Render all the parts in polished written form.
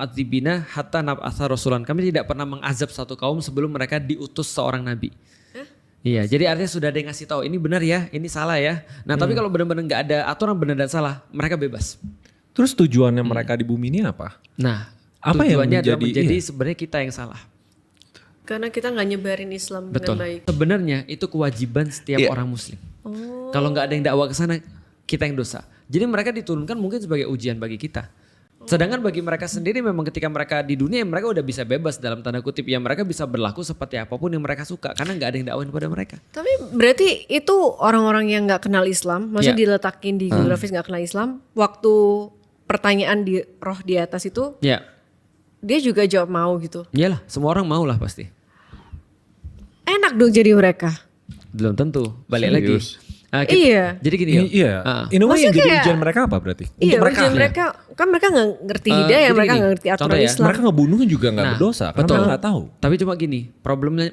mu'adzibina hatta nab'atsa rasulan. Kami tidak pernah mengazab satu kaum sebelum mereka diutus seorang nabi. Iya, jadi artinya sudah ada yang ngasih tahu ini benar ya, ini salah ya. Nah, tapi kalau benar-benar nggak ada aturan benar dan salah, mereka bebas. Terus tujuannya mereka di bumi ini apa? Nah, Apa yang tujuannya adalah menjadi- menjadi iya. sebenarnya kita yang salah. Karena kita nggak nyebarin Islam Betul. dengan baik. Sebenarnya itu kewajiban setiap Iya. orang muslim. Kalau nggak ada yang dakwah ke sana, kita yang dosa. Jadi mereka diturunkan mungkin sebagai ujian bagi kita. Sedangkan bagi mereka sendiri memang ketika mereka di dunia mereka udah bisa bebas dalam tanda kutip ya, mereka bisa berlaku seperti apapun yang mereka suka karena nggak ada yang dakwain pada mereka. Tapi berarti itu orang-orang yang nggak kenal Islam, maksudnya Iya. diletakin di geografis nggak kenal Islam, waktu pertanyaan di roh di atas itu Ya, dia juga jawab mau gitu. iyalah semua orang mau lah pasti. Enak dong jadi mereka. Belum tentu. Balik Serius? lagi. Iya. Jadi gini ya. Iya. In a way yang Maksudnya jadi kayak- ujian mereka apa berarti? Iya, Untuk mereka. ujian mereka kan mereka nggak ngerti hidayah, jadi mereka gini, nggak ngerti aturan contoh ya, Islam. Mereka ngebunuh juga nggak Nah, berdosa karena betul. mereka nggak tahu. Tapi cuma gini,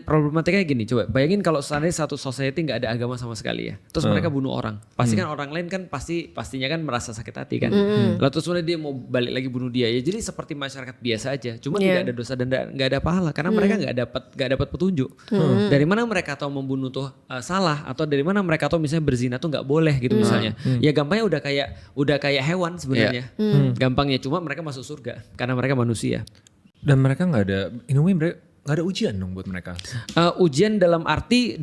problematikanya gini. Coba bayangin kalau seandainya satu society nggak ada agama sama sekali ya, terus mereka bunuh orang, pasti kan orang lain kan pastinya kan merasa sakit hati kan. Lalu terus kemudian dia mau balik lagi bunuh dia ya. Jadi seperti masyarakat biasa aja, cuma Iya. tidak ada dosa dan nggak ada pahala karena mereka nggak dapat petunjuk. Dari mana mereka tahu membunuh tuh salah atau dari mana mereka tahu misalnya berzina tuh nggak boleh gitu misalnya. Ya gampangnya udah kayak hewan sebenarnya. Gampangnya cuma mereka masuk surga karena mereka manusia. Dan mereka nggak ada, in a way mereka nggak ada ujian dong buat mereka. Ujian dalam arti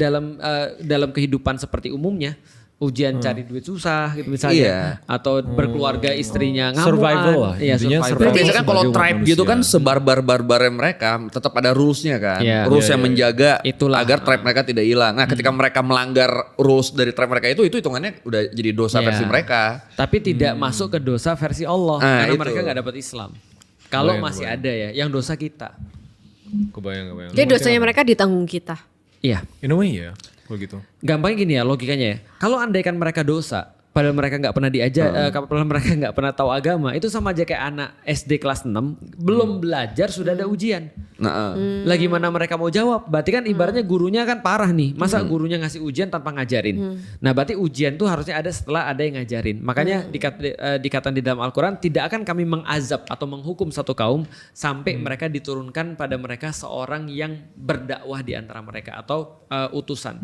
dalam kehidupan seperti umumnya, ujian cari duit susah gitu misalnya, atau berkeluarga istrinya ngamuan. Survival lah, Iya, intinya survival. survival. Biasanya kan kalau Sebagai tribe manusia. gitu kan sebarbar-barbarnya mereka tetap ada rulesnya kan. Iya. Rules Iya, yang iya. menjaga Itulah. agar tribe mereka tidak hilang. Nah ketika mereka melanggar rules dari tribe mereka itu hitungannya udah jadi dosa Iya. versi mereka. Tapi tidak masuk ke dosa versi Allah Nah, karena itu. mereka nggak dapat Islam. Kalau Kebayang, masih ada ya, yang dosa kita. Kebayang. Jadi dosanya mereka ditanggung kita. Iya. In a way ya, kalau gitu. Gampangnya gini ya logikanya ya. Kalau andaikan mereka dosa, padahal mereka nggak pernah diajar, padahal mereka nggak pernah tahu agama, itu sama aja kayak anak SD kelas 6 belum belajar sudah ada ujian. Nah, Lagi mana mereka mau jawab? Berarti kan ibaratnya gurunya kan parah nih. Masa gurunya ngasih ujian tanpa ngajarin? Nah berarti ujian tuh harusnya ada setelah ada yang ngajarin. Makanya dikatakan di dalam Al-Quran tidak akan kami mengazab atau menghukum satu kaum sampai mereka diturunkan pada mereka seorang yang berdakwah di antara mereka atau utusan.